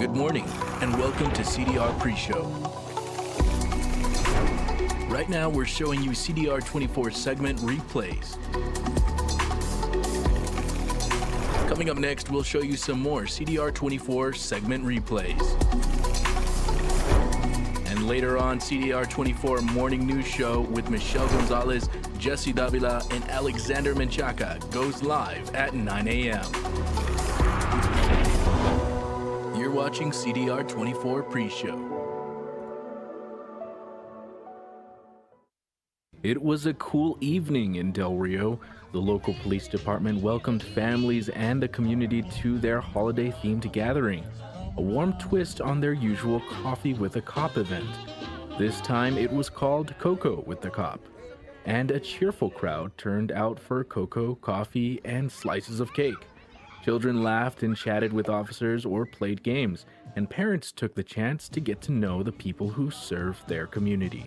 Good morning, and welcome to CDR Pre-Show. Right now, we're showing you CDR24 segment replays. Coming up next, we'll show you some more CDR24 segment replays. And later on, CDR24 Morning News Show with Michelle Gonzalez, Jesse Davila, and Alexander Menchaca goes live at 9 a.m. You're watching CDR24 Pre-Show. It was a cool evening in Del Rio. The local police department welcomed families and the community to their holiday-themed gathering, a warm twist on their usual Coffee with a Cop event. This time it was called Cocoa with the Cop, and a cheerful crowd turned out for cocoa, coffee, and slices of cake. Children laughed and chatted with officers or played games, and parents took the chance to get to know the people who serve their community.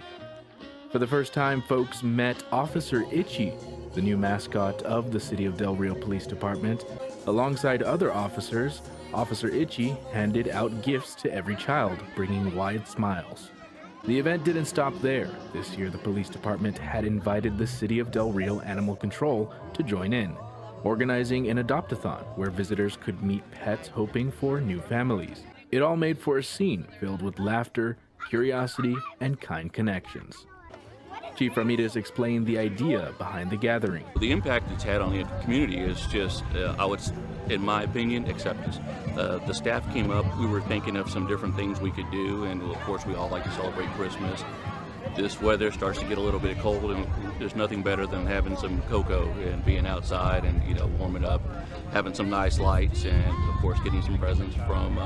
For the first time, folks met Officer Itchy, the new mascot of the City of Del Rio Police Department. Alongside other officers, Officer Itchy handed out gifts to every child, bringing wide smiles. The event didn't stop there. This year, the police department had invited the City of Del Rio Animal Control to join in, organizing an adopt-a-thon where visitors could meet pets hoping for new families. It all made for a scene filled with laughter, curiosity, and kind connections. Chief Ramirez explained the idea behind the gathering. The impact it's had on the community is just, in my opinion, acceptance. The staff came up, we were thinking of some different things we could do, and of course we all like to celebrate Christmas. This weather starts to get a little bit cold, and there's nothing better than having some cocoa and being outside and, warming up, having some nice lights, and of course getting some presents from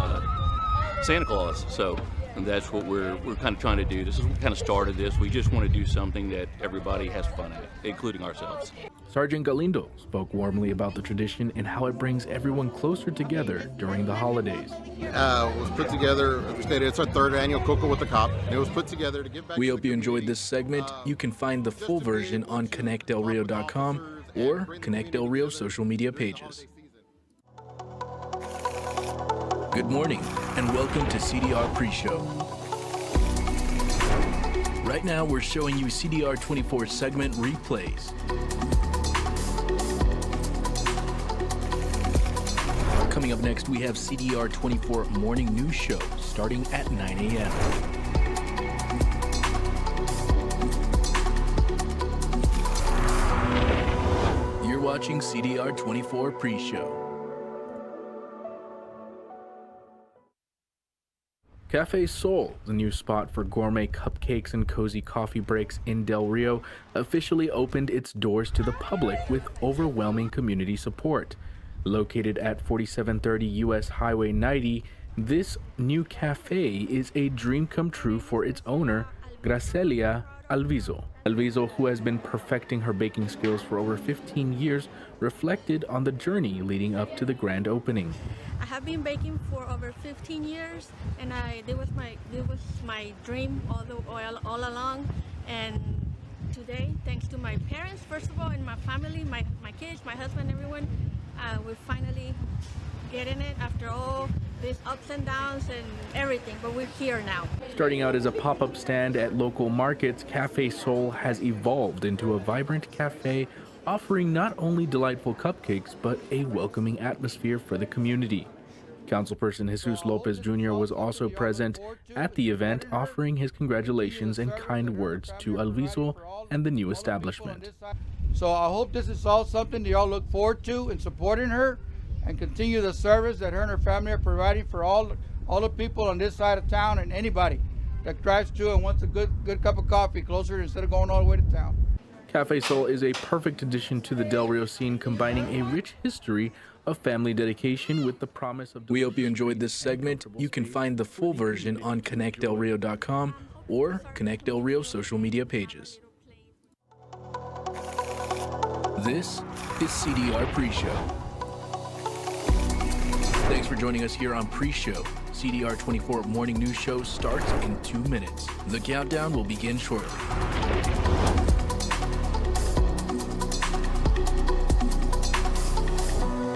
Santa Claus. So that's what we're kind of trying to do. This is what kind of started this. We just want to do something that everybody has fun at, including ourselves. Sergeant Galindo spoke warmly about the tradition and how it brings everyone closer together during the holidays. It was put together, we stated it's our third annual Cocoa with the Cop, and it was put together to give back. We hope you enjoyed this segment. You can find the full version on ConnectDelRio.com or Connect Del Rio social media pages. Good morning, and welcome to CDR Pre-Show. Right now, we're showing you CDR24 segment replays. Coming up next, we have CDR24 Morning News Show, starting at 9 a.m. You're watching CDR24 Pre-Show. Cafe Sol, the new spot for gourmet cupcakes and cozy coffee breaks in Del Rio, officially opened its doors to the public with overwhelming community support. Located at 4730 US Highway 90, this new cafe is a dream come true for its owner, Gracelia Alviso. Alviso, who has been perfecting her baking skills for over 15 years, reflected on the journey leading up to the grand opening. I have been baking for over 15 years, and it was my dream all along. And today, thanks to my parents, first of all, and my family, my kids, my husband, everyone, we're finally getting it after all these ups and downs and everything, but we're here now. Starting out as a pop-up stand at local markets, Cafe Sol has evolved into a vibrant cafe offering not only delightful cupcakes, but a welcoming atmosphere for the community. Councilperson Jesus Lopez Jr. was also present at the event, offering his congratulations and kind words to Alviso and the new establishment. So I hope this is all something that y'all look forward to in supporting her and continue the service that her and her family are providing for all the people on this side of town and anybody that drives through and wants a good cup of coffee closer instead of going all the way to town. Cafe Sol is a perfect addition to the Del Rio scene, combining a rich history of family dedication with the promise of... We hope you enjoyed this segment. You can find the full version on ConnectDelRio.com or Connect Del Rio social media pages. This is CDR Pre-Show. Thanks for joining us here on Pre-Show. CDR24 Morning News Show starts in 2 minutes. The countdown will begin shortly.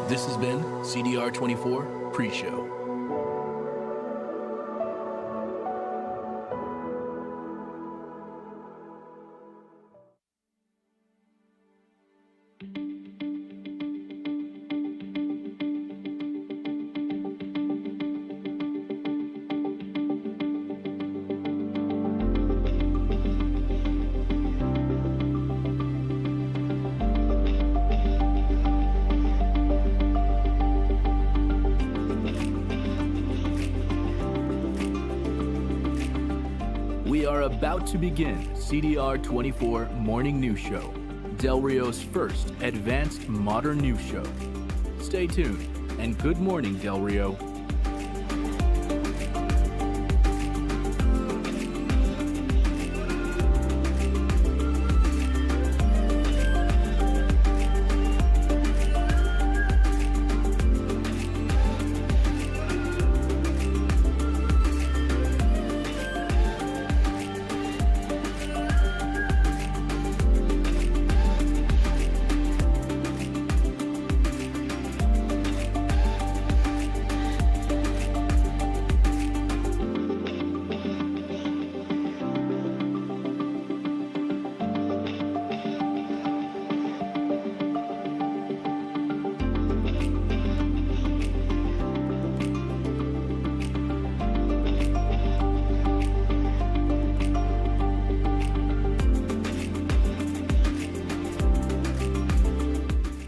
This has been CDR24 Pre-Show. are about to begin CDR24 Morning News Show, Del Rio's first advanced modern news show. Stay tuned, and good morning, Del Rio.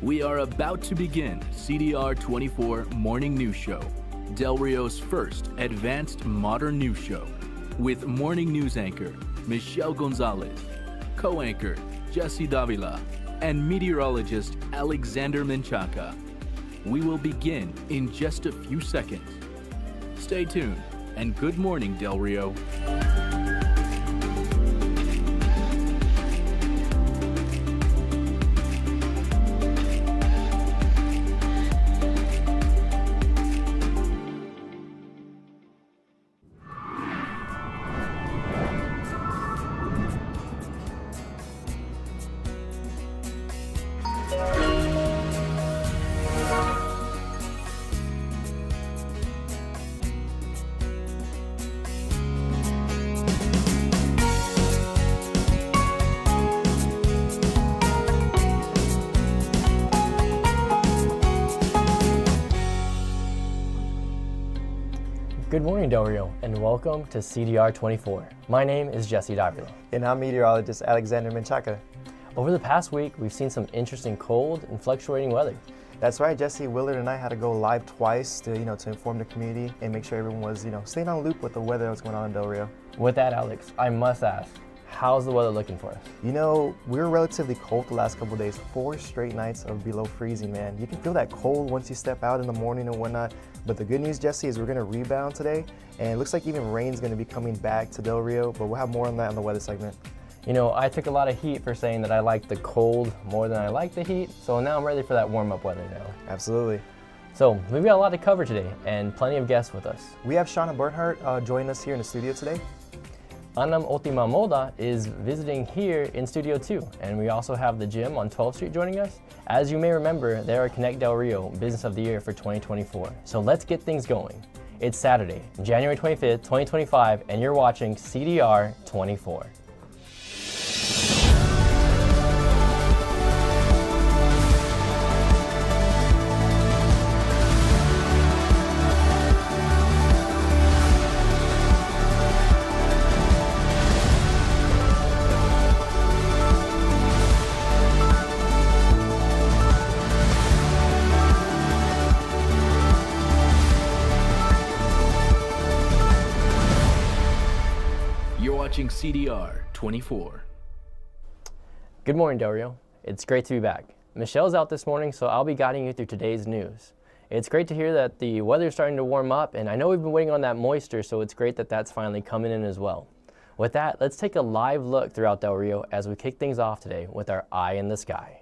We are about to begin CDR24 Morning News Show, Del Rio's first advanced modern news show, with morning news anchor Michelle Gonzalez, co-anchor Jesse Davila, and meteorologist Alexander Menchaca. We will begin in just a few seconds. Stay tuned, and good morning, Del Rio. Good morning, Del Rio, and welcome to CDR24. My name is Jesse Davila. And I'm meteorologist Alexander Menchaca. Over the past week, we've seen some interesting cold and fluctuating weather. That's right, Jesse. Willard and I had to go live twice to inform the community and make sure everyone was staying on loop with the weather that's going on in Del Rio. With that, Alex, I must ask, how's the weather looking for us? We were relatively cold the last couple of days. 4 straight nights of below freezing, man. You can feel that cold once you step out in the morning and whatnot. But the good news, Jesse, is we're going to rebound today, and it looks like even rain's going to be coming back to Del Rio, but we'll have more on that in the weather segment. I took a lot of heat for saying that I like the cold more than I like the heat, so now I'm ready for that warm-up weather now. Absolutely. So we've got a lot to cover today, and plenty of guests with us. We have Shauna Bernhardt joining us here in the studio today. Anam Otima Moda is visiting here in Studio 2, and we also have the gym on 12th Street joining us. As you may remember, they're our Connect Del Rio Business of the Year for 2024. So let's get things going. It's Saturday, January 25th, 2025, and you're watching CDR 24. Watching CDR 24. Good morning, Del Rio. It's great to be back. Michelle's out this morning, so I'll be guiding you through today's news. It's great to hear that the weather's starting to warm up, and I know we've been waiting on that moisture, so it's great that that's finally coming in as well. With that, let's take a live look throughout Del Rio as we kick things off today with our eye in the sky.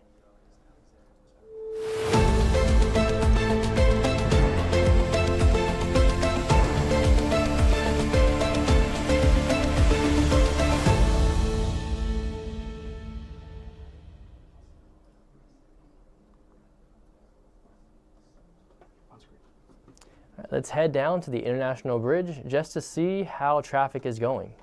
Let's head down to the International Bridge just to see how traffic is going.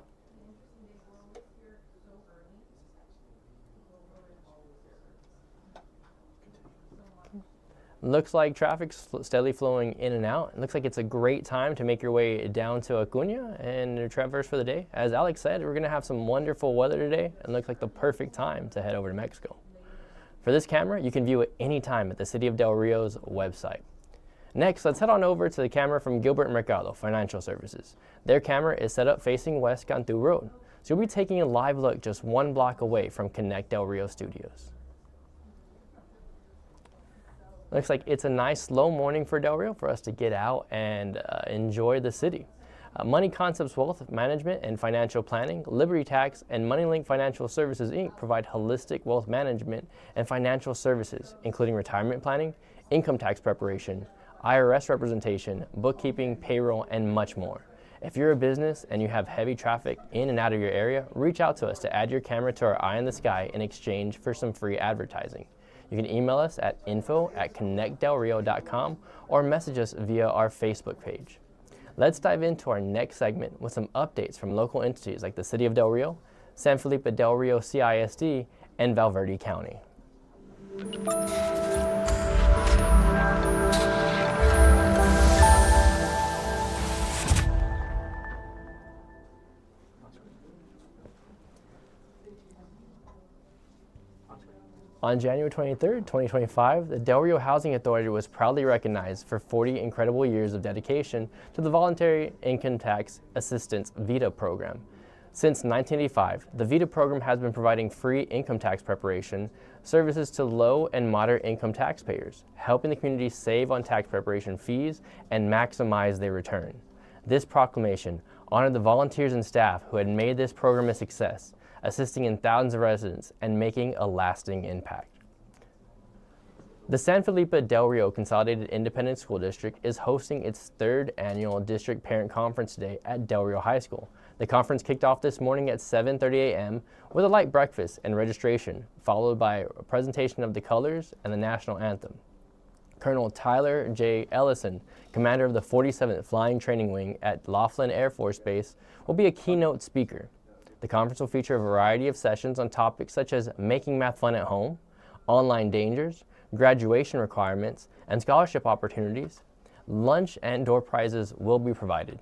Looks like traffic's steadily flowing in and out. It looks like it's a great time to make your way down to Acuna and traverse for the day. As Alex said, we're going to have some wonderful weather today, and looks like the perfect time to head over to Mexico. For this camera, you can view it anytime at the City of Del Rio's website. Next, let's head on over to the camera from Gilbert Mercado Financial Services. Their camera is set up facing West Cantu Road. So you'll be taking a live look just 1 block away from Connect Del Rio Studios. Looks like it's a nice slow morning for Del Rio for us to get out and enjoy the city. Money Concepts Wealth Management and Financial Planning, Liberty Tax, and MoneyLink Financial Services, Inc. provide holistic wealth management and financial services, including retirement planning, income tax preparation, IRS representation, bookkeeping, payroll, and much more. If you're a business and you have heavy traffic in and out of your area, reach out to us to add your camera to our eye in the sky in exchange for some free advertising. You can email us at info@connectdelrio.com or message us via our Facebook page. Let's dive into our next segment with some updates from local entities like the City of Del Rio, San Felipe Del Rio CISD, and Valverde County. On January 23, 2025, the Del Rio Housing Authority was proudly recognized for 40 incredible years of dedication to the Voluntary Income Tax Assistance VITA program. Since 1985, the VITA program has been providing free income tax preparation services to low and moderate income taxpayers, helping the community save on tax preparation fees and maximize their return. This proclamation honored the volunteers and staff who had made this program a success, assisting in thousands of residents and making a lasting impact. The San Felipe Del Rio Consolidated Independent School District is hosting its 3rd annual District Parent Conference today at Del Rio High School. The conference kicked off this morning at 7:30 a.m. with a light breakfast and registration, followed by a presentation of the colors and the national anthem. Colonel Tyler J. Ellison, commander of the 47th Flying Training Wing at Laughlin Air Force Base, will be a keynote speaker. The conference will feature a variety of sessions on topics such as making math fun at home, online dangers, graduation requirements, and scholarship opportunities. Lunch and door prizes will be provided.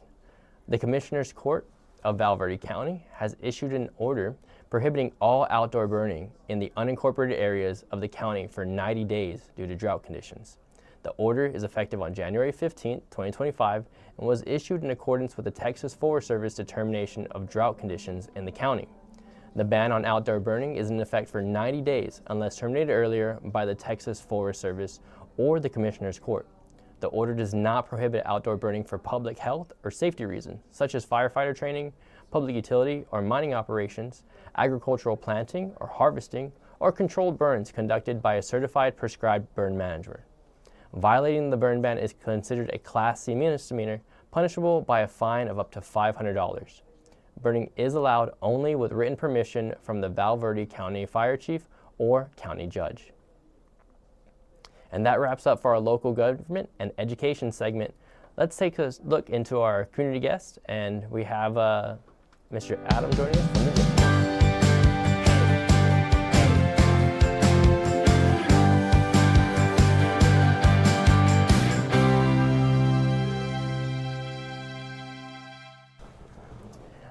The Commissioner's Court of Valverde County has issued an order prohibiting all outdoor burning in the unincorporated areas of the county for 90 days due to drought conditions. The order is effective on January 15, 2025, and was issued in accordance with the Texas Forest Service determination of drought conditions in the county. The ban on outdoor burning is in effect for 90 days unless terminated earlier by the Texas Forest Service or the Commissioner's Court. The order does not prohibit outdoor burning for public health or safety reasons, such as firefighter training, public utility or mining operations, agricultural planting or harvesting, or controlled burns conducted by a certified prescribed burn manager. Violating the burn ban is considered a Class C misdemeanor, punishable by a fine of up to $500. Burning is allowed only with written permission from the Valverde County Fire Chief or County Judge. And that wraps up for our local government and education segment. Let's take a look into our community guests, and we have Mr. Adam joining us from the gym.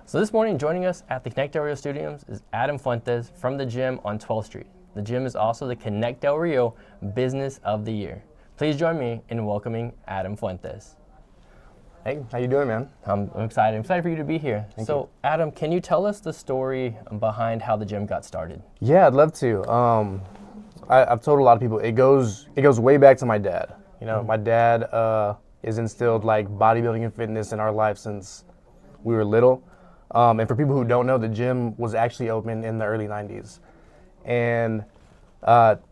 So this morning, joining us at the Connect Del Rio Studios is Adam Fuentes from the gym on 12th Street. The gym is also the Connect Del Rio Business of the Year. Please join me in welcoming Adam Fuentes. Hey, how you doing, man? I'm excited. I'm excited for you to be here. Thank you. Adam, can you tell us the story behind how the gym got started? Yeah, I'd love to. I've told a lot of people it goes way back to my dad. You know, my dad has instilled like bodybuilding and fitness in our life since we were little. And for people who don't know, the gym was actually open in the early 90s. And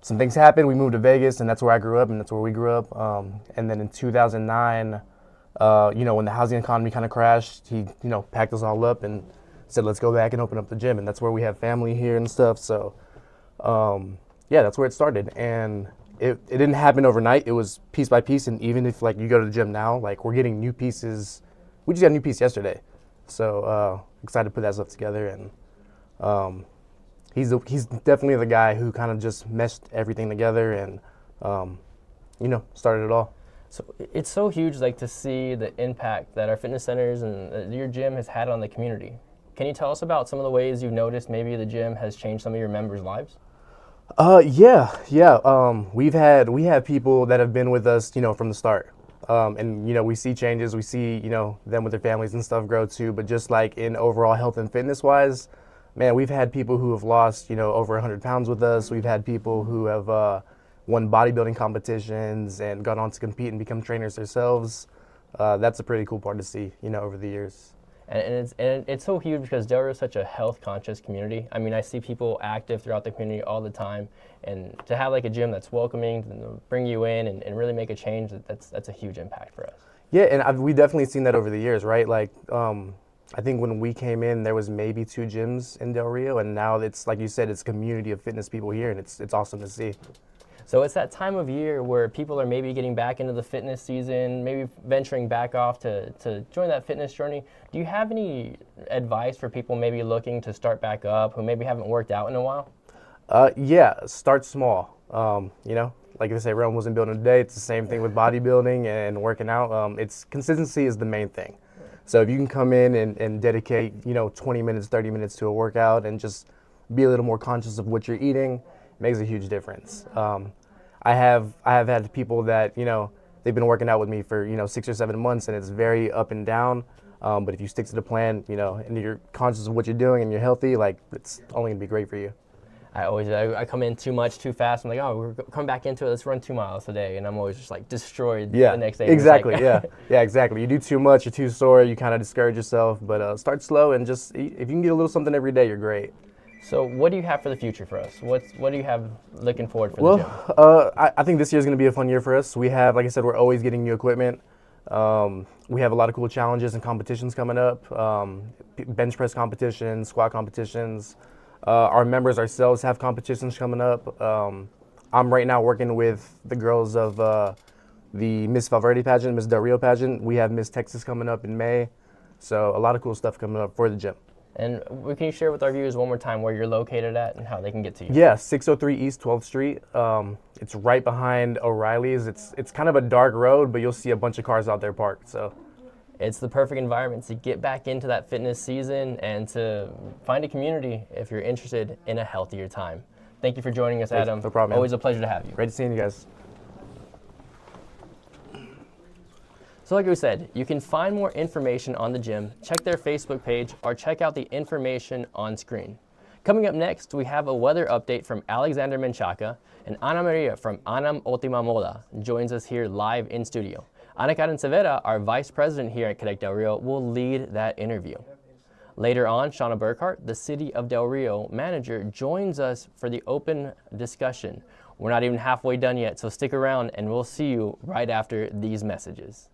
some things happened. We moved to Vegas, and that's where I grew up, and that's where we grew up. And then in 2009, when the housing economy kind of crashed, he, packed us all up and said, let's go back and open up the gym. And that's where we have family here and stuff. So, that's where it started. And it didn't happen overnight. It was piece by piece. And even if, you go to the gym now, we're getting new pieces. We just got a new piece yesterday. So excited to put that stuff together, and he's definitely the guy who kind of just meshed everything together and started it all. So it's so huge, to see the impact that our fitness centers and your gym has had on the community. Can you tell us about some of the ways you've noticed maybe the gym has changed some of your members' lives? Yeah. We have people that have been with us, from the start. And, you know, we see changes, we see, you know, them with their families and stuff grow too, but just like in overall health and fitness wise, man, we've had people who have lost, you know, over 100 pounds with us. We've had people who have won bodybuilding competitions and gone on to compete and become trainers themselves. That's a pretty cool part to see, you know, over the years. And it's so huge because Del Rio is such a health-conscious community. I mean, I see people active throughout the community all the time, and to have like a gym that's welcoming, to bring you in and really make a change, that's a huge impact for us. Yeah, and we've definitely seen that over the years, right? Like, I think when we came in, there was maybe 2 gyms in Del Rio, and now it's, like you said, it's a community of fitness people here, and it's awesome to see. So it's that time of year where people are maybe getting back into the fitness season, maybe venturing back off to join that fitness journey. Do you have any advice for people maybe looking to start back up who maybe haven't worked out in a while? Yeah, start small. You know, like I say, Rome wasn't built in a day. It's the same thing with bodybuilding and working out. It's consistency is the main thing. So if you can come in and dedicate, you know, 20 minutes, 30 minutes to a workout and just be a little more conscious of what you're eating, makes a huge difference. I have had people that, you know, they've been working out with me for, you know, 6 or 7 months, and it's very up and down. But if you stick to the plan, you know, and you're conscious of what you're doing and you're healthy, like, it's only gonna be great for you. I come in too much, too fast. I'm like, oh, we're coming back into it. Let's run 2 miles a day, and I'm always just like destroyed the next day. Exactly. Like, yeah, exactly. You do too much, you're too sore, you kind of discourage yourself. But start slow and just if you can get a little something every day, you're great. So what do you have for the future for us? What do you have looking forward for the gym? Well, I think this year is going to be a fun year for us. We have, like I said, we're always getting new equipment. We have a lot of cool challenges and competitions coming up. Bench press competitions, squat competitions. Our members ourselves have competitions coming up. I'm right now working with the girls of the Miss Valverde pageant, Miss Del Rio pageant. We have Miss Texas coming up in May. So a lot of cool stuff coming up for the gym. And can you share with our viewers one more time where you're located at and how they can get to you? Yeah, 603 East 12th Street. It's right behind O'Reilly's. It's kind of a dark road, but you'll see a bunch of cars out there parked. So it's the perfect environment to get back into that fitness season and to find a community if you're interested in a healthier time. Thank you for joining us, Adam. No problem, man. Always a pleasure to have you. Great seeing you guys. So like we said, you can find more information on the gym, check their Facebook page, or check out the information on screen. Coming up next, we have a weather update from Alexander Menchaca, and Ana Maria from Anam Ultima Moda joins us here live in studio. Ana Karen Severa, our Vice President here at Connect Del Rio, will lead that interview. Later on, Shauna Burkhart, the City of Del Rio manager, joins us for the open discussion. We're not even halfway done yet, so stick around and we'll see you right after these messages.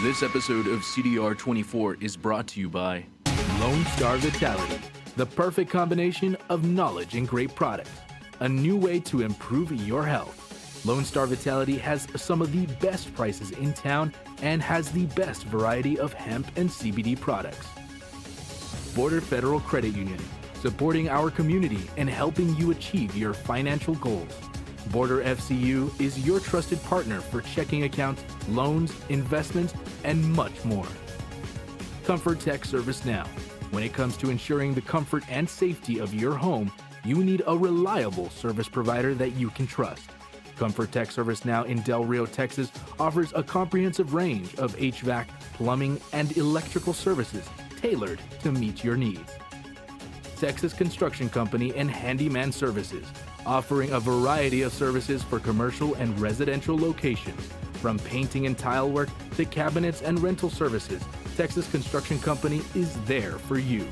This episode of CDR24 is brought to you by Lone Star Vitality, the perfect combination of knowledge and great products. A new way to improve your health. Lone Star Vitality has some of the best prices in town and has the best variety of hemp and CBD products. Border Federal Credit Union, supporting our community and helping you achieve your financial goals. Border FCU is your trusted partner for checking accounts, loans, investments, and much more. Comfort Tech Service Now. When it comes to ensuring the comfort and safety of your home, you need a reliable service provider that you can trust. Comfort Tech Service Now in Del Rio, Texas offers a comprehensive range of HVAC, plumbing, and electrical services tailored to meet your needs. Texas Construction Company and Handyman Services, offering a variety of services for commercial and residential locations. From painting and tile work to cabinets and rental services, Texas Construction Company is there for you.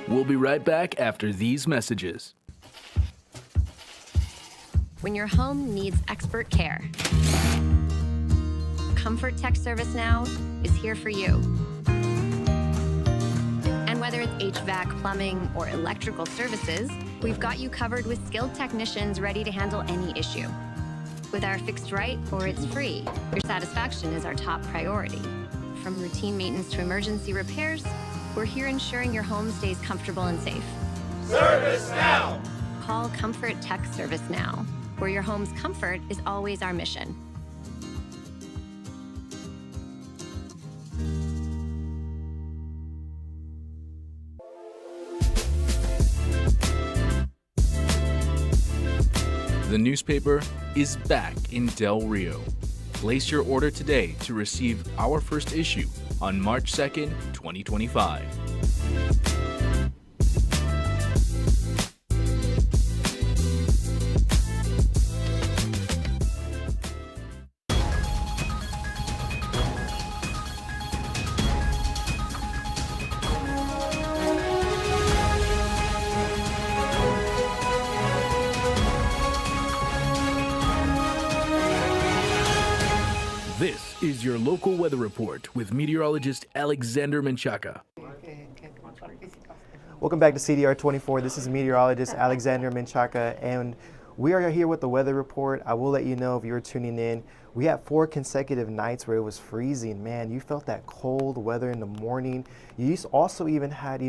We'll be right back after these messages. When your home needs expert care, Comfort Tech Service Now is here for you. And whether it's HVAC, plumbing, or electrical services, we've got you covered with skilled technicians ready to handle any issue. With our fixed right or it's free, your satisfaction is our top priority. From routine maintenance to emergency repairs, we're here ensuring your home stays comfortable and safe. Service Now! Call Comfort Tech Service Now, where your home's comfort is always our mission. The newspaper is back in Del Rio. Place your order today to receive our first issue on March 2nd, 2025. This is your local weather report with meteorologist Alexander Menchaca. Welcome back to CDR24. This is meteorologist Alexander Menchaca, and we are here with the weather report. I will let you know if you're tuning in. We had 4 consecutive nights where it was freezing. Man, you felt that cold weather in the morning. You also even had,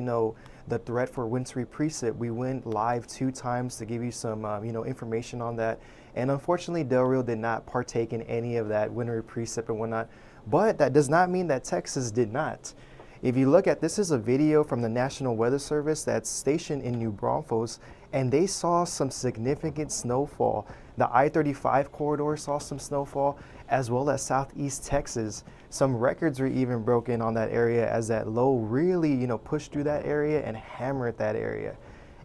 the threat for wintry precip. We went live 2 times to give you some, information on that. And unfortunately, Del Rio did not partake in any of that wintry precip and whatnot. But that does not mean that Texas did not. If you look at, this is a video from the National Weather Service that's stationed in New Braunfels, and they saw some significant snowfall. The I-35 corridor saw some snowfall, as well as Southeast Texas. Some records were even broken on that area as that low really, pushed through that area and hammered that area.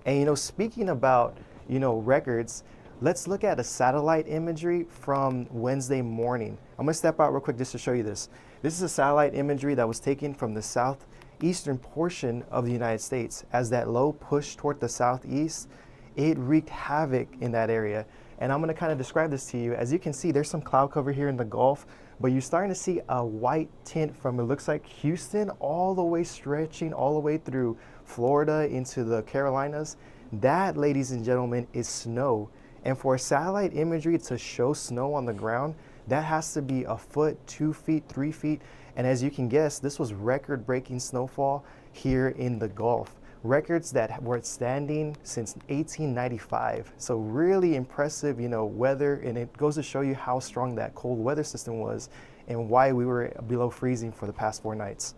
And, speaking about, records, let's look at a satellite imagery from Wednesday morning. I'm gonna step out real quick just to show you this. This is a satellite imagery that was taken from the southeastern portion of the United States. As that low pushed toward the southeast, it wreaked havoc in that area. And I'm gonna kind of describe this to you. As you can see, there's some cloud cover here in the Gulf, but you're starting to see a white tint from, it looks like Houston, all the way stretching all the way through Florida into the Carolinas. That, ladies and gentlemen, is snow. And for satellite imagery to show snow on the ground, that has to be a foot, 2 feet, 3 feet. And as you can guess, this was record-breaking snowfall here in the Gulf. Records that were standing since 1895. So really impressive, weather, and it goes to show you how strong that cold weather system was and why we were below freezing for the past 4 nights.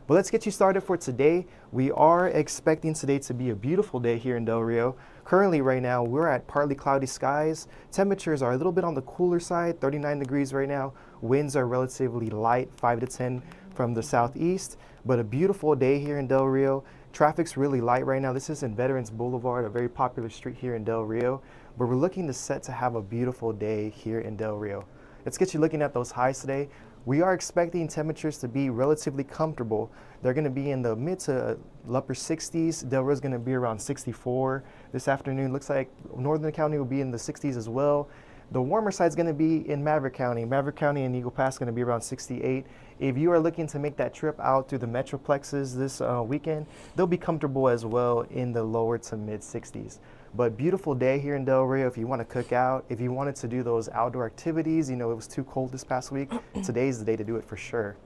But let's get you started for today. We are expecting today to be a beautiful day here in Del Rio. Currently right now, we're at partly cloudy skies. Temperatures are a little bit on the cooler side, 39 degrees right now. Winds are relatively light, 5 to 10 from the southeast, but a beautiful day here in Del Rio. Traffic's really light right now. This is in Veterans Boulevard, a very popular street here in Del Rio, but we're looking to have a beautiful day here in Del Rio. Let's get you looking at those highs today. We are expecting temperatures to be relatively comfortable. They're going to be in the mid to upper 60s. Del Rio is going to be around 64 this afternoon. Looks like Northern County will be in the 60s as well. The warmer side is going to be in Maverick County. Maverick County and Eagle Pass is going to be around 68. If you are looking to make that trip out through the metroplexes this weekend, they'll be comfortable as well in the lower to mid 60s. But beautiful day here in Del Rio. If you want to cook out, if you wanted to do those outdoor activities, it was too cold this past week, today's the day to do it for sure.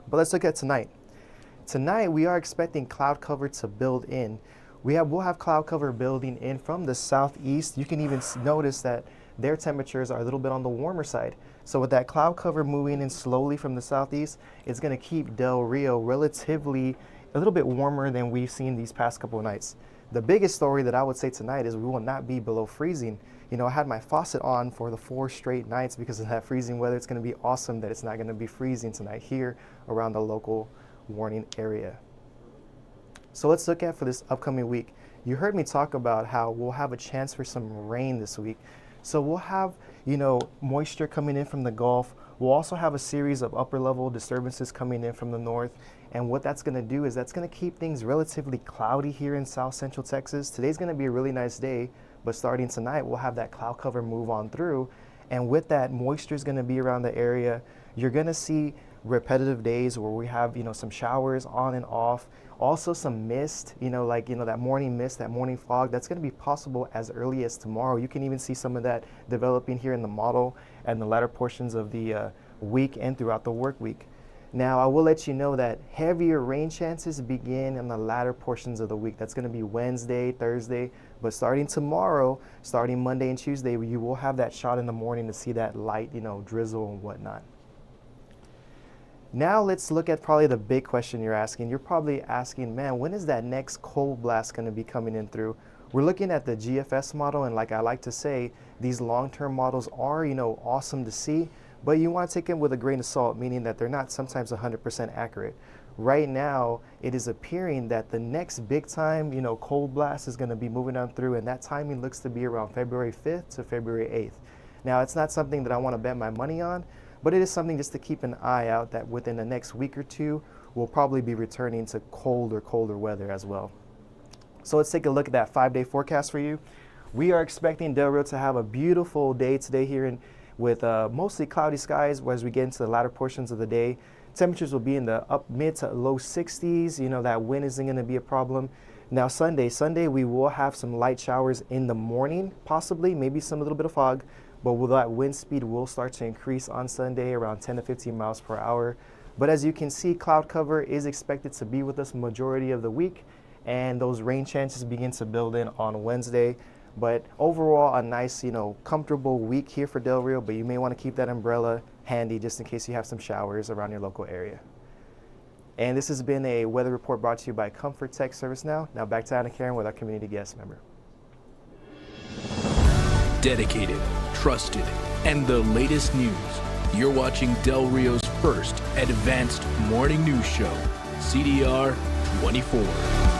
But let's look at tonight. Tonight, we are expecting cloud cover to build in. We'll have cloud cover building in from the southeast. You can even notice that their temperatures are a little bit on the warmer side. So with that cloud cover moving in slowly from the southeast, it's going to keep Del Rio relatively a little bit warmer than we've seen these past couple of nights. The biggest story that I would say tonight is we will not be below freezing. I had my faucet on for the 4 straight nights because of that freezing weather. It's going to be awesome that it's not going to be freezing tonight here around the local warning area. So let's look at for this upcoming week. You heard me talk about how we'll have a chance for some rain this week. So we'll have, moisture coming in from the Gulf. We'll also have a series of upper level disturbances coming in from the north. And what that's going to do is that's going to keep things relatively cloudy here in South Central Texas. Today's going to be a really nice day, but starting tonight, we'll have that cloud cover move on through. And with that, moisture is going to be around the area. You're going to see repetitive days where we have, some showers on and off. Also some mist, that morning mist, that morning fog. That's going to be possible as early as tomorrow. You can even see some of that developing here in the model and the latter portions of the week and throughout the work week. Now, I will let you know that heavier rain chances begin in the latter portions of the week. That's going to be Wednesday, Thursday, but starting tomorrow, starting Monday and Tuesday, you will have that shot in the morning to see that light, drizzle and whatnot. Now let's look at probably the big question you're asking. You're probably asking, man, when is that next cold blast going to be coming in through? We're looking at the GFS model, and like I like to say, these long-term models are, awesome to see, but you want to take them with a grain of salt, meaning that they're not sometimes 100% accurate. Right now, it is appearing that the next big time, cold blast is going to be moving on through, and that timing looks to be around February 5th to February 8th. Now, it's not something that I want to bet my money on, but it is something just to keep an eye out that within the next week or two, we'll probably be returning to colder weather as well. So let's take a look at that 5-day forecast for you. We are expecting Del Rio to have a beautiful day today here with mostly cloudy skies as we get into the latter portions of the day. Temperatures will be in the mid to low 60s. That wind isn't going to be a problem. Now Sunday we will have some light showers in the morning, possibly, maybe some little bit of fog, but that wind speed will start to increase on Sunday around 10 to 15 miles per hour. But as you can see, cloud cover is expected to be with us majority of the week, and those rain chances begin to build in on Wednesday. But overall, a nice, comfortable week here for Del Rio, but you may want to keep that umbrella handy just in case you have some showers around your local area. And this has been a weather report brought to you by Comfort Tech Service Now. Now back to Anna Karen with our community guest member. Dedicated, trusted, and the latest news. You're watching Del Rio's first advanced morning news show, CDR24.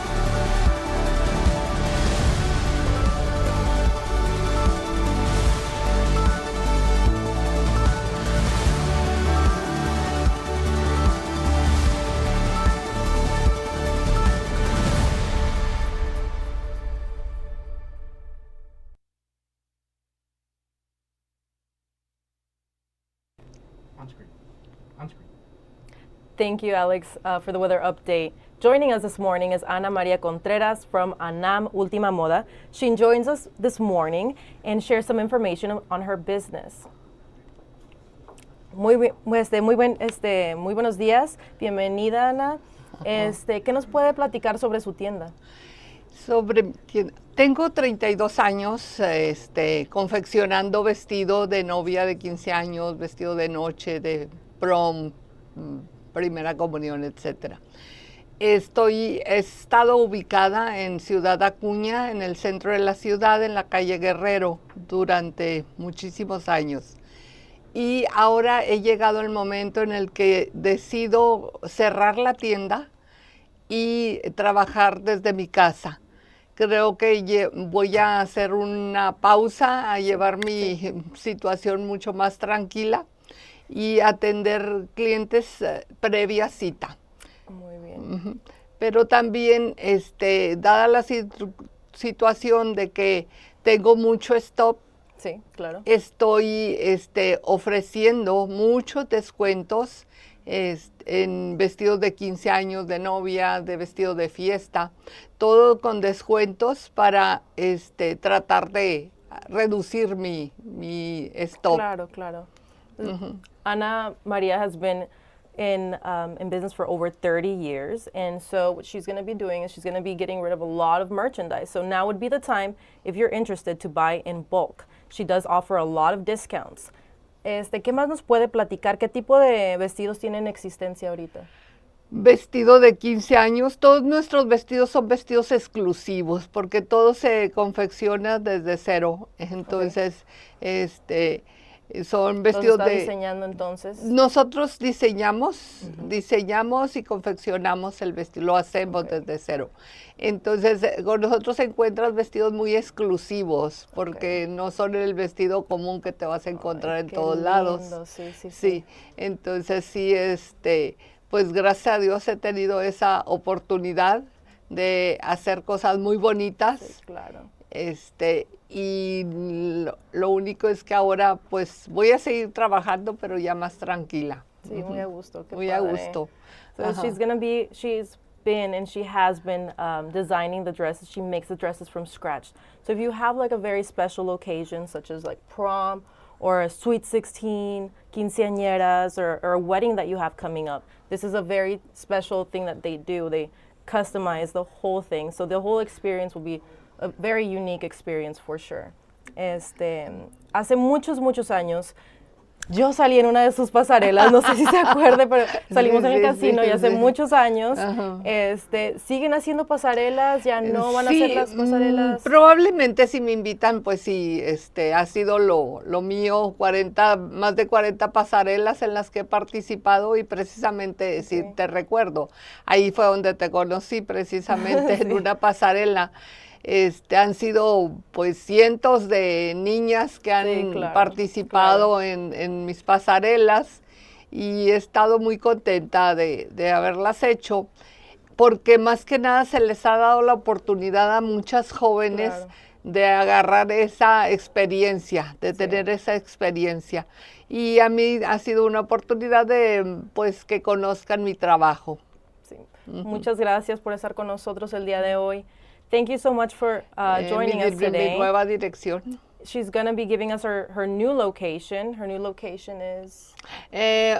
Thank you, Alex, for the weather update. Joining us this morning is Ana Maria Contreras from ANAM Última Moda. She joins us this morning and shares some information on her business. Muy buenos días, bienvenida, Ana. ¿Qué nos puede platicar sobre su tienda? Tengo 32 años confeccionando vestido de novia de 15 años, vestido de noche, de prom, primera comunión, etcétera. He estado ubicada en Ciudad Acuña, en el centro de la ciudad, en la calle Guerrero, durante muchísimos años. Y ahora he llegado el momento en el que decido cerrar la tienda y trabajar desde mi casa. Creo que voy a hacer una pausa, a llevar mi situación mucho más tranquila y atender clientes previa cita. Muy bien. Pero también, dada la situación de que tengo mucho stock, sí, claro, estoy ofreciendo muchos descuentos en vestidos de 15 años, de novia, de vestido de fiesta, todo con descuentos para tratar de reducir mi stock. Claro, claro. Ana Maria has been in business for over 30 years, and so what she's going to be doing is she's going to be getting rid of a lot of merchandise. So now would be the time, if you're interested, to buy in bulk. She does offer a lot of discounts. ¿Qué más nos puede platicar? ¿Qué tipo de vestidos tienen existencia ahorita? Vestido de 15 años, todos nuestros vestidos son vestidos exclusivos porque todo se confecciona desde cero. Entonces, son vestidos ¿Está diseñando entonces? Nosotros diseñamos y confeccionamos el vestido, lo hacemos desde cero. Entonces, con nosotros encuentras vestidos muy exclusivos porque no son el vestido común que te vas a encontrar en todos lados. Sí, entonces sí, pues gracias a Dios he tenido esa oportunidad de hacer cosas muy bonitas. Sí, claro. Y lo único es que ahora pues voy a seguir trabajando, pero ya más tranquila. Sí, muy a gusto. Muy a gusto. So she's been and she has been designing the dresses. She makes the dresses from scratch. So if you have like a very special occasion, such as like prom or a sweet 16, quinceañeras, or a wedding that you have coming up, this is a very special thing that they do. They customize the whole thing. So the whole experience will be a very unique experience for sure. Hace muchos años Yo salí en una de sus pasarelas, no sé si se acuerde, pero salimos en el casino y hace muchos años. ¿Siguen haciendo pasarelas? ¿Ya no van a hacer las pasarelas? Probablemente si me invitan, pues sí, ha sido lo mío, más de 40 pasarelas en las que he participado y precisamente, sí, te recuerdo, ahí fue donde te conocí precisamente en una pasarela. Han sido pues cientos de niñas que han participado en mis pasarelas y he estado muy contenta de haberlas hecho porque más que nada se les ha dado la oportunidad a muchas jóvenes de agarrar esa experiencia, de tener esa experiencia. Y a mí ha sido una oportunidad de pues que conozcan mi trabajo. Sí. Muchas gracias por estar con nosotros el día de hoy. Thank you so much for joining us today. Mi nueva dirección. She's going to be giving us her new location. Her new location is...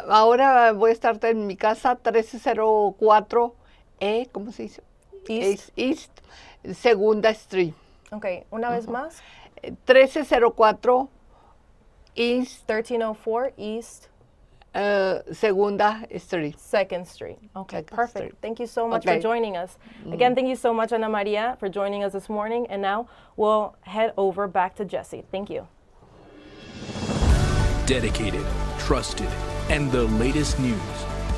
ahora voy a estar en mi casa 1304 ¿cómo se dice? East, Segunda Street. Okay, una vez más. 1304 East. 1304 East. Segunda Street. 2nd Street. Okay, perfect. Street. Thank you so much for joining us. Again, thank you so much, Ana Maria, for joining us this morning. And now we'll head over back to Jesse. Thank you. Dedicated, trusted, and the latest news.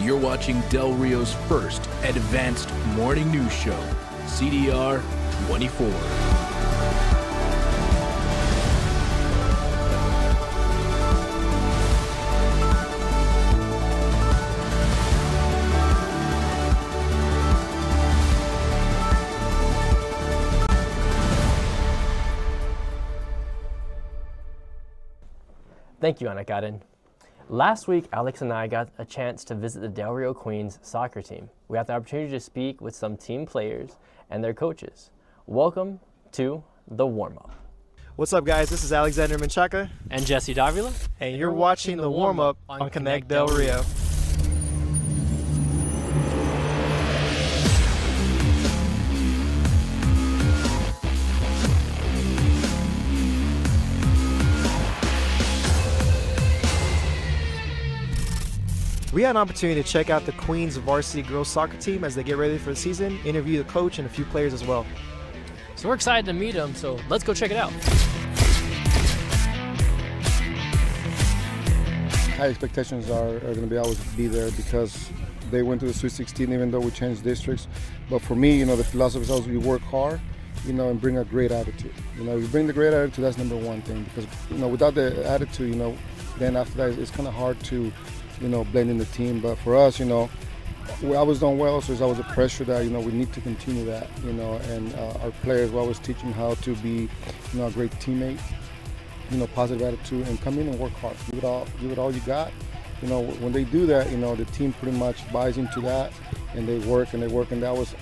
You're watching Del Rio's first advanced morning news show, CDR24. Thank you, Ana Karen. Last week, Alex and I got a chance to visit the Del Rio Queens soccer team. We had the opportunity to speak with some team players and their coaches. Welcome to the warm-up. What's up, guys? This is Alexander Menchaca. And Jesse Davila. And you're watching the warm-up on Connect Del Rio. We had an opportunity to check out the Queens varsity girls soccer team as they get ready for the season, interview the coach and a few players as well. So we're excited to meet them, so let's go check it out. High expectations are going to be always be there because they went to the Sweet 16 even though we changed districts. But for me, the philosophy is always we work hard, and bring a great attitude. If you bring the great attitude, that's number one thing because, without the attitude, then after that it's kind of hard to blend in the team. But for us, we always done well, so there's always a pressure that, we need to continue that, and our players, we always teach them how to be, a great teammate, positive attitude, and come in and work hard. Give it all you got. When they do that, the team pretty much buys into that, and they work, and that was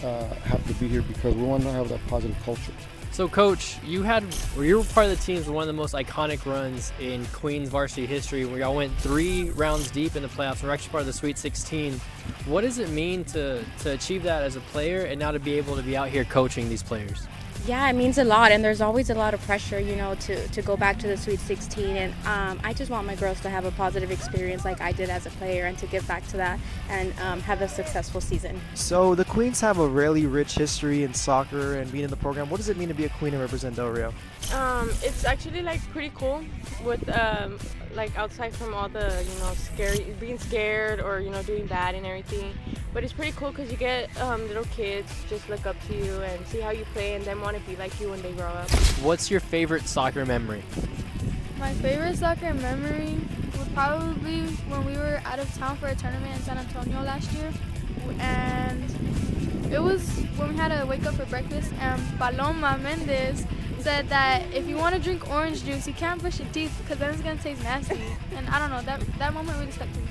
have to be here because we want to have that positive culture. So, Coach, you were part of the teams with one of the most iconic runs in Queens varsity history, where y'all went 3 rounds deep in the playoffs. We're actually part of the Sweet 16. What does it mean to achieve that as a player and now to be able to be out here coaching these players? Yeah, it means a lot, and there's always a lot of pressure, to go back to the Sweet 16. And I just want my girls to have a positive experience like I did as a player and to give back to that and have a successful season. So the Queens have a really rich history in soccer and being in the program. What does it mean to be a Queen and represent Del Rio? It's actually pretty cool with outside from all the being scared or doing bad and everything. But it's pretty cool because you get little kids just look up to you and see how you play and then want to be like you when they grow up. What's your favorite soccer memory? My favorite soccer memory would probably be when we were out of town for a tournament in San Antonio last year, and it was when we had to wake up for breakfast and Paloma Mendez said that if you want to drink orange juice, you can't brush your teeth because then it's going to taste nasty. And I don't know, that moment really stuck to me.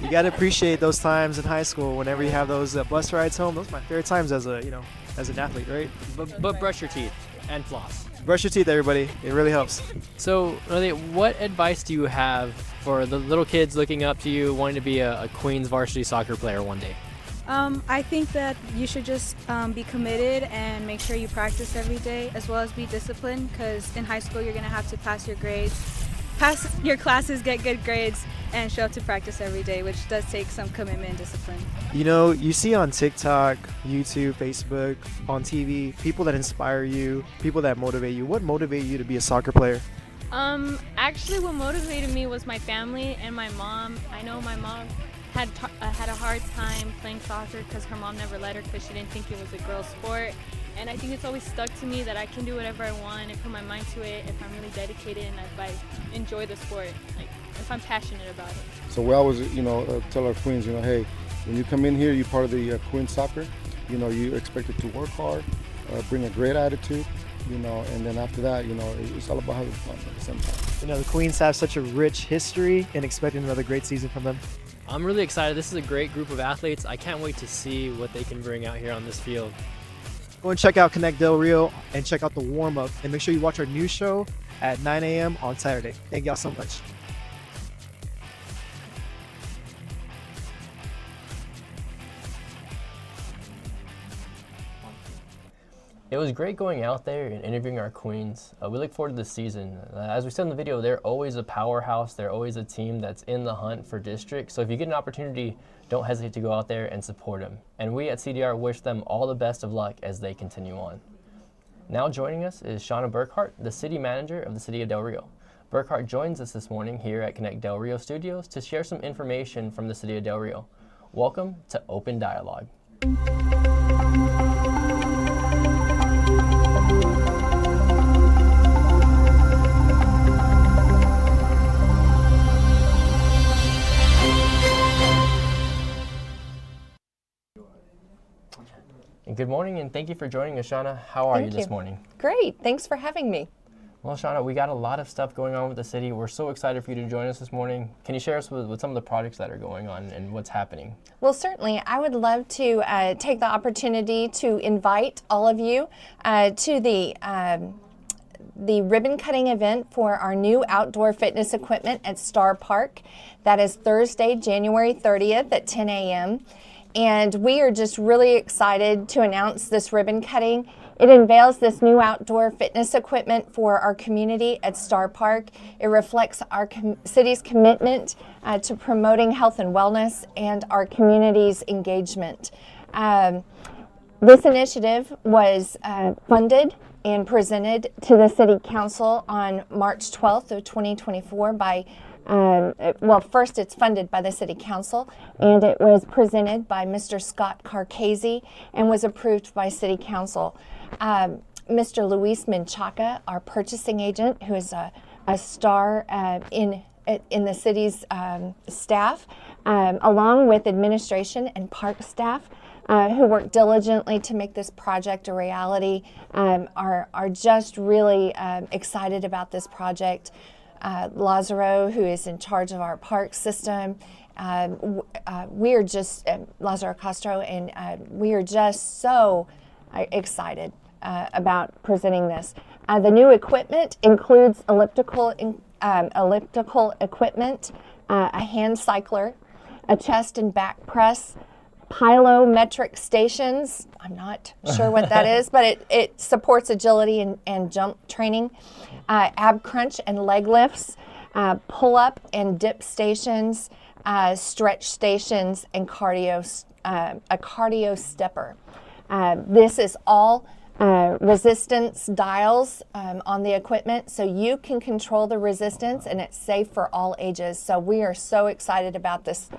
You got to appreciate those times in high school whenever you have those bus rides home. Those are my favorite times as an athlete, right? But brush your teeth and floss. Brush your teeth, everybody. It really helps. So, what advice do you have for the little kids looking up to you, wanting to be a Queens varsity soccer player one day? I think that you should just be committed and make sure you practice every day, as well as be disciplined, because in high school you're going to have to pass your grades pass your classes, get good grades, and show up to practice every day, which does take some commitment and discipline. You know, you see on TikTok, YouTube, Facebook, on TV, people that inspire you, people that motivate you. What motivated you to be a soccer player? Actually, what motivated me was my family and my mom. I know my mom had a hard time playing soccer because her mom never let her because she didn't think it was a girl's sport. And I think it's always stuck to me that I can do whatever I want and put my mind to it if I'm really dedicated and if I enjoy the sport, like if I'm passionate about it. So we always, tell our queens, hey, when you come in here, you're part of the Queen Soccer. You expected to work hard, bring a great attitude, and then after that, it's all about having fun at the same time. The Queens have such a rich history and expecting another great season from them. I'm really excited. This is a great group of athletes. I can't wait to see what they can bring out here on this field. Go and check out Connect Del Rio and check out the warm-up. And make sure you watch our new show at 9 a.m. on Saturday. Thank y'all so much. It was great going out there and interviewing our queens. We look forward to this season. As we said in the video, they're always a powerhouse. They're always a team that's in the hunt for district. So if you get an opportunity, don't hesitate to go out there and support them. And we at CDR wish them all the best of luck as they continue on. Now joining us is Shauna Burkhart, the city manager of the city of Del Rio. Burkhart joins us this morning here at Connect Del Rio Studios to share some information from the city of Del Rio. Welcome to Open Dialogue. Good morning, and thank you for joining us, Shauna. How are you this morning? Great. Thanks for having me. Well, Shauna, we got a lot of stuff going on with the city. We're so excited for you to join us this morning. Can you share us with some of the projects that are going on and what's happening? Well, certainly. I would love to take the opportunity to invite all of you to the ribbon cutting event for our new outdoor fitness equipment at Star Park. That is Thursday, January 30th at 10 a.m. And we are just really excited to announce this ribbon cutting. It unveils this new outdoor fitness equipment for our community at Star Park. It reflects our city's commitment to promoting health and wellness and our community's engagement. This initiative was funded and presented to the City Council on March 12th of 2024 by well, first it's funded by the City Council, and it was presented by Mr. Scott Carcasey and was approved by City Council. Mr. Luis Menchaca, our purchasing agent, who is a star in the city's staff, along with administration and park staff, who worked diligently to make this project a reality, are just really excited about this project. Lazaro, who is in charge of our park system, we are just, Lazaro Castro, and we are just so excited about presenting this. The new equipment includes elliptical equipment, a hand cycler, a chest and back press, plyometric stations. I'm not sure what that is, but it supports agility and jump training, ab crunch and leg lifts, pull-up and dip stations, stretch stations, and a cardio stepper. This is all resistance dials on the equipment, so you can control the resistance, and it's safe for all ages. So we are so excited about this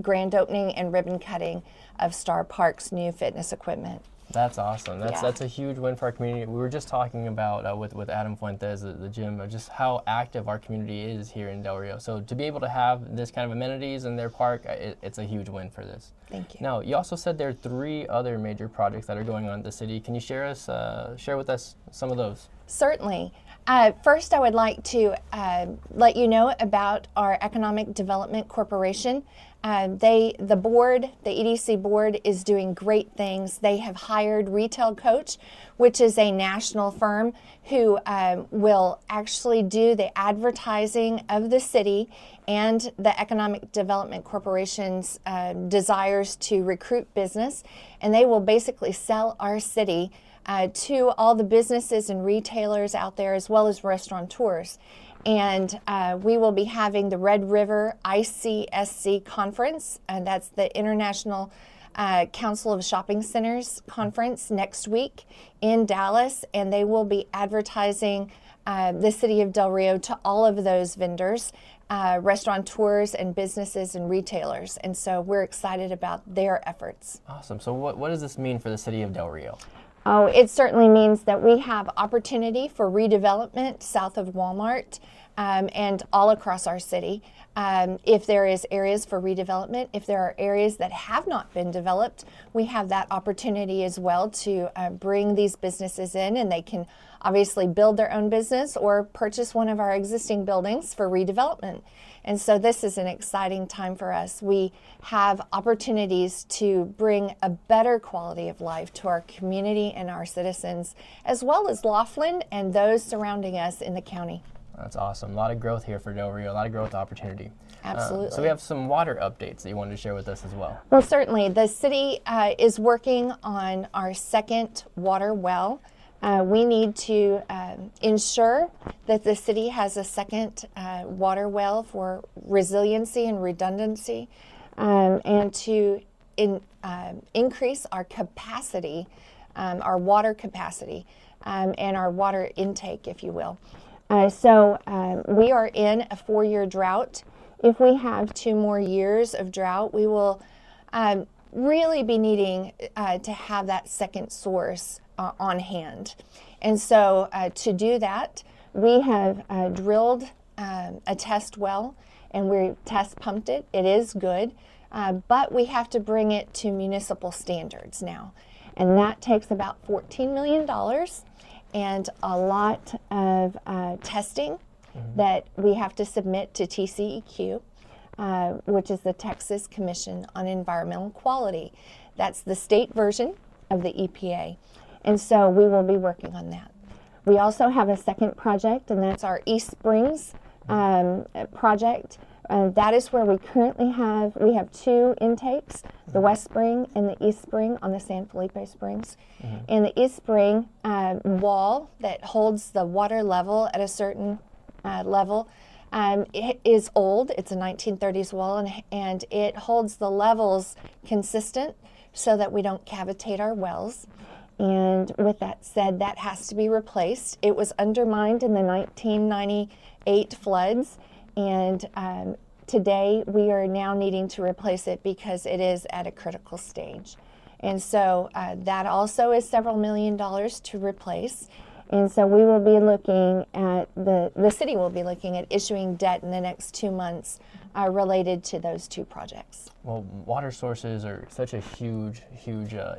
grand opening and ribbon cutting of Star Park's new fitness equipment. That's awesome. That's a huge win for our community. We were just talking about with Adam Fuentes, the gym, just how active our community is here in Del Rio. So to be able to have this kind of amenities in their park, it's a huge win for this. Thank you. Now, you also said there are 3 other major projects that are going on at the city. Can you share with us some of those? Certainly. First, I would like to let you know about our Economic Development Corporation. The board, the EDC board, is doing great things. They have hired Retail Coach, which is a national firm who will actually do the advertising of the city and the Economic Development Corporation's desires to recruit business. And they will basically sell our city to all the businesses and retailers out there, as well as restaurateurs. And we will be having the Red River ICSC conference, and that's the International Council of Shopping Centers conference next week in Dallas, and they will be advertising the city of Del Rio to all of those vendors, restaurateurs and businesses and retailers. And so we're excited about their efforts. Awesome. So what does this mean for the city of Del Rio? Oh, it certainly means that we have opportunity for redevelopment south of Walmart and all across our city. If there is areas for redevelopment, if there are areas that have not been developed, we have that opportunity as well to bring these businesses in, and they can obviously build their own business or purchase one of our existing buildings for redevelopment. And so this is an exciting time for us. We have opportunities to bring a better quality of life to our community and our citizens, as well as Laughlin and those surrounding us in the county. That's awesome. A lot of growth here for Del Rio, a lot of growth opportunity. Absolutely. So we have some water updates that you wanted to share with us as well. Well, certainly. The city is working on our second water well. We need to ensure that the city has a second water well for resiliency and redundancy, and to increase our capacity, our water capacity, and our water intake, if you will. So we are in a 4-year drought. If we have 2 more years of drought, we will really be needing to have that second source on hand. And so to do that, we have drilled a test well, and we test pumped it. It is good, but we have to bring it to municipal standards now. And that takes about $14 million and a lot of testing that we have to submit to TCEQ, which is the Texas Commission on Environmental Quality. That's the state version of the EPA. And so we will be working on that. We also have a second project, and that's our East Springs project. That is where we currently have 2 intakes, the West Spring and the East Spring on the San Felipe Springs. And the East Spring wall that holds the water level at a certain level it is old. It's a 1930s wall, and it holds the levels consistent so that we don't cavitate our wells. And with that said, that has to be replaced. It was undermined in the 1998 floods, and today we are now needing to replace it because it is at a critical stage. And so that also is several million dollars to replace. And so we will be looking at, the city will be looking at issuing debt in the next 2 months related to those 2 projects. Well, water sources are such a huge,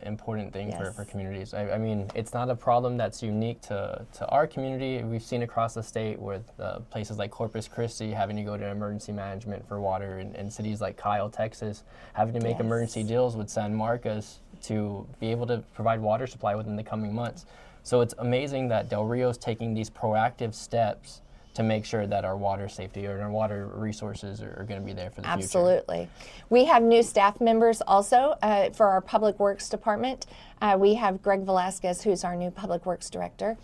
important thing for communities. I mean, it's not a problem that's unique to our community. We've seen across the state with places like Corpus Christi having to go to emergency management for water, and cities like Kyle, Texas, having to make emergency deals with San Marcos to be able to provide water supply within the coming months. So it's amazing that Del Rio is taking these proactive steps to make sure that our water safety or our water resources are going to be there for the future. Absolutely. We have new staff members also for our Public Works Department. We have Greg Velasquez, who's our new Public Works Director,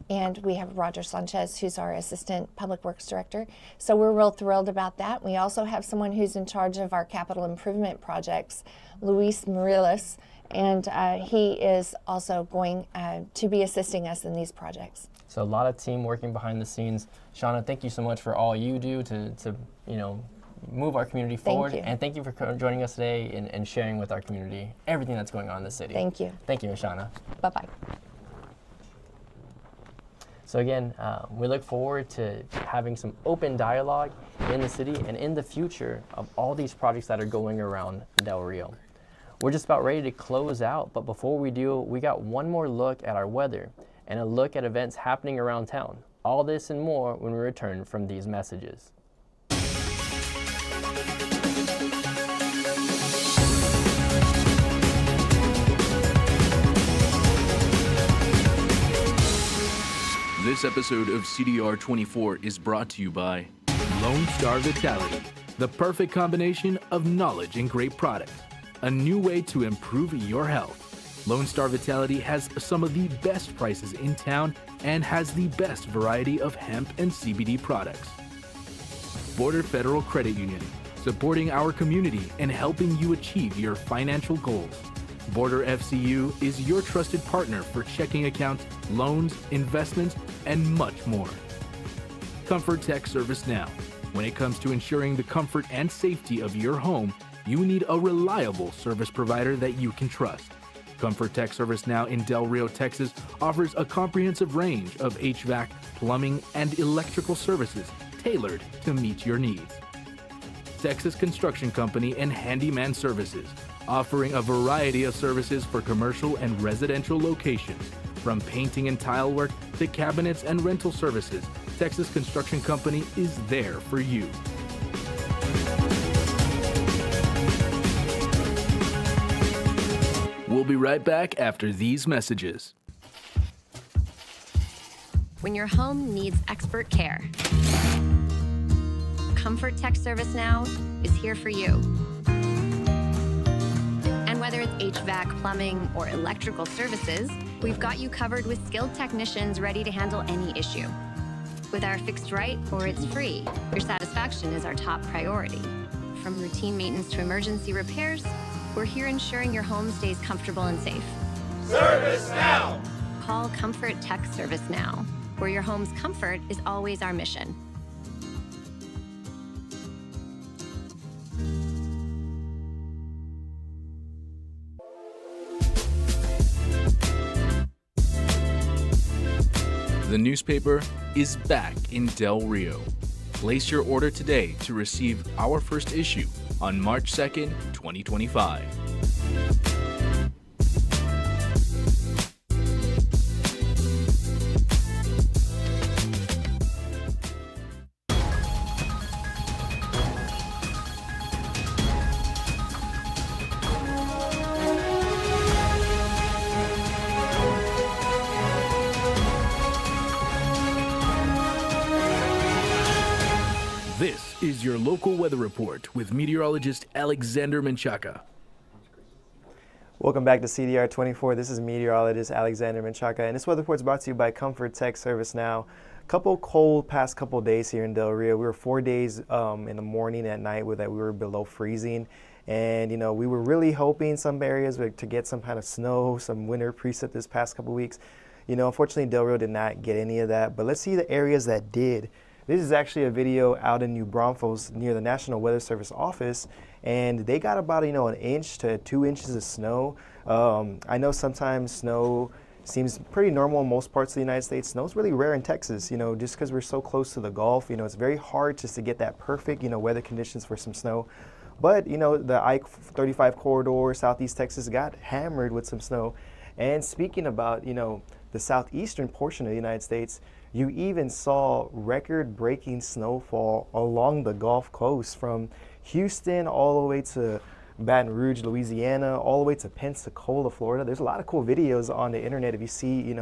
and we have Roger Sanchez, who's our Assistant Public Works Director. So we're real thrilled about that. We also have someone who's in charge of our capital improvement projects, Luis Moriles, and he is also going to be assisting us in these projects. So a lot of team working behind the scenes. Shauna, thank you so much for all you do to move our community forward. Thank you. And thank you for joining us today and sharing with our community everything that's going on in the city. Thank you. Thank you, Shauna. Bye-bye. So again, we look forward to having some open dialogue in the city and in the future of all these projects that are going around Del Rio. We're just about ready to close out, but before we do, we got one more look at our weather and a look at events happening around town. All this and more when we return from these messages. This episode of CDR24 is brought to you by Lone Star Vitality, the perfect combination of knowledge and great products. A new way to improve your health. Lone Star Vitality has some of the best prices in town and has the best variety of hemp and CBD products. Border Federal Credit Union, supporting our community and helping you achieve your financial goals. Border FCU is your trusted partner for checking accounts, loans, investments, and much more. Comfort Tech Service Now. When it comes to ensuring the comfort and safety of your home, you need a reliable service provider that you can trust. Comfort Tech Service Now in Del Rio, Texas offers a comprehensive range of HVAC, plumbing, and electrical services tailored to meet your needs. Texas Construction Company and Handyman Services, offering a variety of services for commercial and residential locations. From painting and tile work to cabinets and rental services, Texas Construction Company is there for you. We'll be right back after these messages. When your home needs expert care, Comfort Tech Service Now is here for you. And whether it's HVAC, plumbing, or electrical services, we've got you covered with skilled technicians ready to handle any issue. With our fixed right or it's free, your satisfaction is our top priority. From routine maintenance to emergency repairs, we're here ensuring your home stays comfortable and safe. Service Now! Call Comfort Tech Service Now, where your home's comfort is always our mission. The newspaper is back in Del Rio. Place your order today to receive our first issue on March 2nd, 2025. This is your local weather report with meteorologist Alexander Menchaca. Welcome back to CDR24. This is meteorologist Alexander Menchaca, and this weather report is brought to you by Comfort Tech Service Now. Couple cold past couple days here in Del Rio. We were 4 days in the morning at night that we were below freezing, and we were really hoping some areas to get some kind of snow, some winter precip this past couple weeks. Unfortunately, Del Rio did not get any of that, but let's see the areas that did. This is actually a video out in New Braunfels near the National Weather Service office, and they got about 1 inch to 2 inches of snow. I know sometimes snow seems pretty normal in most parts of the United States. Snow's really rare in Texas, just because we're so close to the Gulf. It's very hard just to get that perfect, weather conditions for some snow. But, the I-35 corridor, Southeast Texas got hammered with some snow. And speaking about, the southeastern portion of the United States, you even saw record-breaking snowfall along the Gulf Coast from Houston all the way to Baton Rouge, Louisiana, all the way to Pensacola, Florida. There's a lot of cool videos on the internet if you see,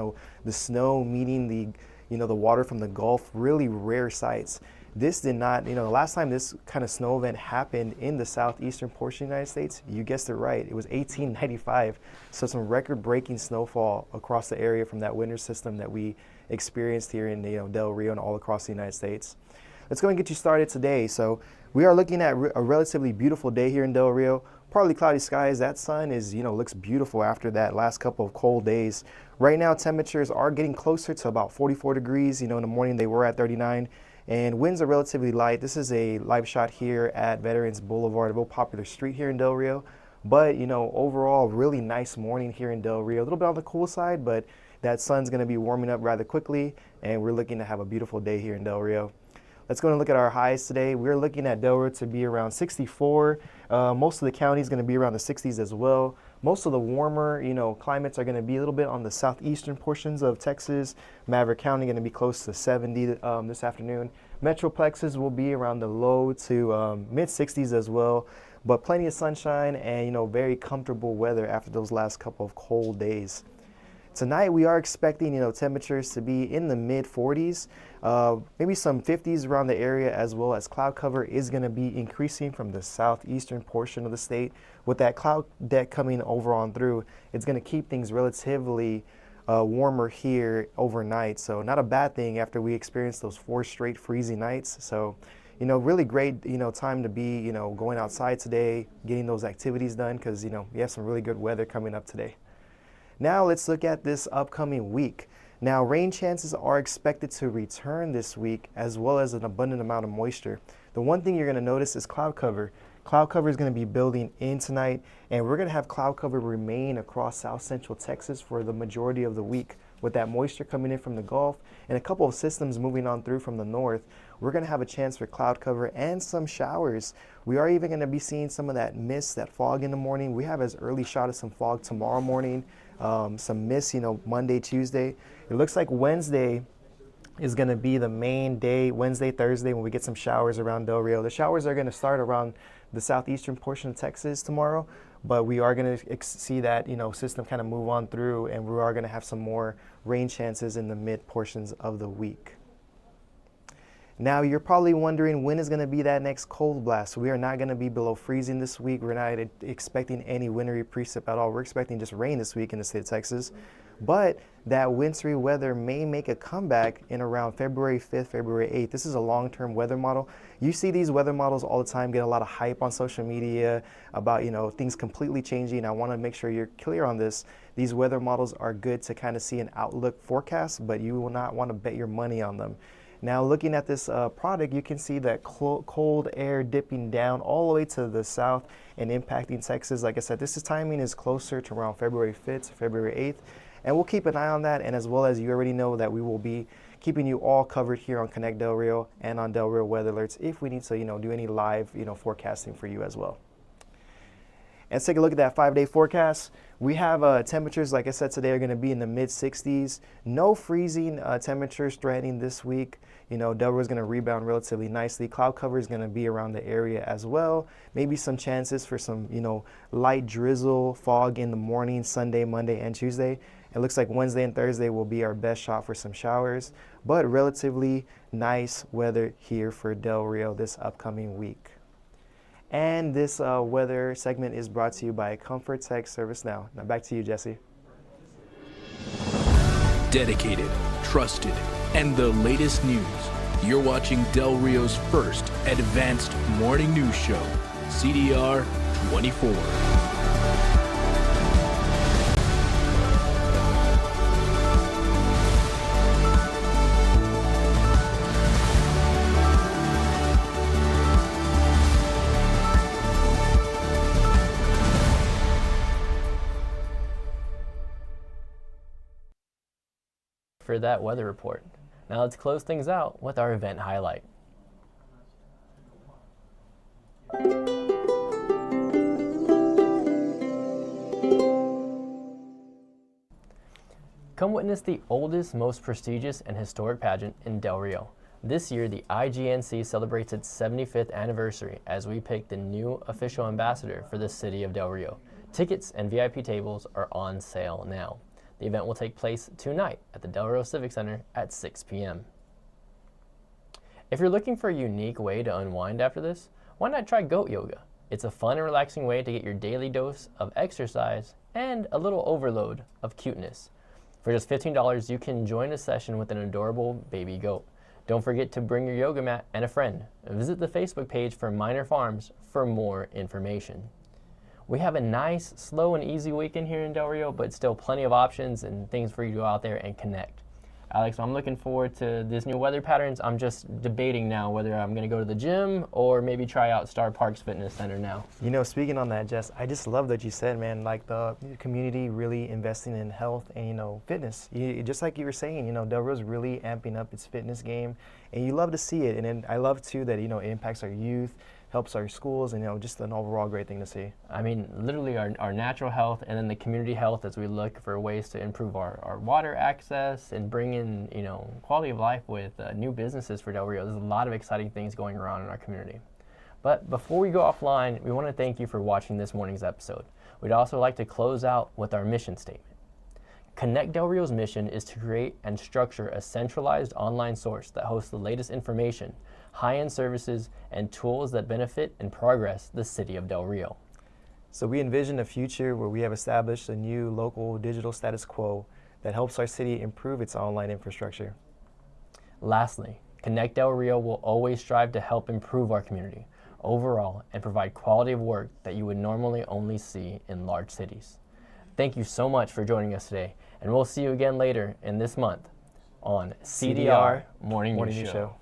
the snow meeting the water from the Gulf, really rare sights. This did not, the last time this kind of snow event happened in the southeastern portion of the United States, you guessed it right, it was 1895. So some record-breaking snowfall across the area from that winter system that we experienced here in Del Rio and all across the United States. Let's go and get you started today. So we are looking at a relatively beautiful day here in Del Rio. Partly cloudy skies. That sun is, looks beautiful after that last couple of cold days. Right now, temperatures are getting closer to about 44 degrees. In the morning they were at 39. And winds are relatively light. This is a live shot here at Veterans Boulevard, a real popular street here in Del Rio. But, overall, really nice morning here in Del Rio. A little bit on the cool side, but that sun's going to be warming up rather quickly, and we're looking to have a beautiful day here in Del Rio. Let's go and look at our highs today. We're looking at Del Rio to be around 64. Most of the county is going to be around the 60s as well. Most of the warmer, climates are going to be a little bit on the southeastern portions of Texas. Maverick County going to be close to 70 this afternoon. Metroplexes will be around the low to mid 60s as well. But plenty of sunshine and, very comfortable weather after those last couple of cold days. Tonight we are expecting, temperatures to be in the mid 40s, maybe some 50s around the area, as well as cloud cover is going to be increasing from the southeastern portion of the state. With that cloud deck coming over on through, it's going to keep things relatively warmer here overnight. So not a bad thing after we experienced those 4 straight freezing nights. So, really great, time to be, going outside today, getting those activities done, because, we have some really good weather coming up today. Now let's look at this upcoming week. Now, rain chances are expected to return this week, as well as an abundant amount of moisture. The one thing you're going to notice is cloud cover. Cloud cover is going to be building in tonight, and we're going to have cloud cover remain across south central Texas for the majority of the week. With that moisture coming in from the Gulf and a couple of systems moving on through from the north, we're going to have a chance for cloud cover and some showers. We are even going to be seeing some of that mist, that fog in the morning. We have as early shot of some fog tomorrow morning, some mist, Monday, Tuesday. It looks like Wednesday is going to be the main day, Wednesday, Thursday, when we get some showers around Del Rio. The showers are going to start around the southeastern portion of Texas tomorrow, but we are going to see that, system kind of move on through, and we are going to have some more rain chances in the mid portions of the week. Now, you're probably wondering, when is going to be that next cold blast? We are not going to be below freezing this week. We're not expecting any wintry precip at all. We're expecting just rain this week in the state of Texas. But that wintry weather may make a comeback in around February 5th, February 8th. This is a long-term weather model. You see these weather models all the time, get a lot of hype on social media about, things completely changing. I want to make sure you're clear on this. These weather models are good to kind of see an outlook forecast, but you will not want to bet your money on them. Now, looking at this product, you can see that cold air dipping down all the way to the south and impacting Texas. Like I said, this timing is closer to around February 5th to February 8th. And we'll keep an eye on that, and as well as you already know that we will be keeping you all covered here on Connect Del Rio and on Del Rio Weather Alerts if we need to, do any live, forecasting for you as well. And let's take a look at that 5-day forecast. We have temperatures, like I said, today are going to be in the mid 60s. No freezing temperatures threatening this week. Del Rio is going to rebound relatively nicely. Cloud cover is going to be around the area as well. Maybe some chances for some, light drizzle, fog in the morning, Sunday, Monday, and Tuesday. It looks like Wednesday and Thursday will be our best shot for some showers, but relatively nice weather here for Del Rio this upcoming week. And this weather segment is brought to you by Comfort Tech Service Now. Now back to you, Jesse. Dedicated, trusted, and the latest news. You're watching Del Rio's first advanced morning news show, CDR24. For that weather report. Now let's close things out with our event highlight. Come witness the oldest, most prestigious and historic pageant in Del Rio. This year, the IGNC celebrates its 75th anniversary as we pick the new official ambassador for the city of Del Rio. Tickets and VIP tables are on sale now. The event will take place tonight at the Del Rio Civic Center at 6 p.m. If you're looking for a unique way to unwind after this, why not try goat yoga? It's a fun and relaxing way to get your daily dose of exercise and a little overload of cuteness. For just $15, you can join a session with an adorable baby goat. Don't forget to bring your yoga mat and a friend. Visit the Facebook page for Minor Farms for more information. We have a nice, slow, and easy weekend here in Del Rio, but still plenty of options and things for you to go out there and connect. Alex, I'm looking forward to this new weather patterns. I'm just debating now whether I'm going to go to the gym or maybe try out Star Parks Fitness Center now. Speaking on that, Jess, I just love that you said, man, like the community really investing in health and, fitness. Just like you were saying, Del Rio's really amping up its fitness game, and you love to see it. And then I love, too, that, it impacts our youth, helps our schools, and just an overall great thing to see. I mean, literally our natural health and then the community health as we look for ways to improve our water access and bring in, quality of life with new businesses for Del Rio. There's a lot of exciting things going around in our community. But before we go offline, we want to thank you for watching this morning's episode. We'd also like to close out with our mission statement. Connect Del Rio's mission is to create and structure a centralized online source that hosts the latest information, high-end services, and tools that benefit and progress the city of Del Rio. So we envision a future where we have established a new local digital status quo that helps our city improve its online infrastructure. Lastly, Connect Del Rio will always strive to help improve our community overall and provide quality of work that you would normally only see in large cities. Thank you so much for joining us today, and we'll see you again later in this month on CDR Morning News Show.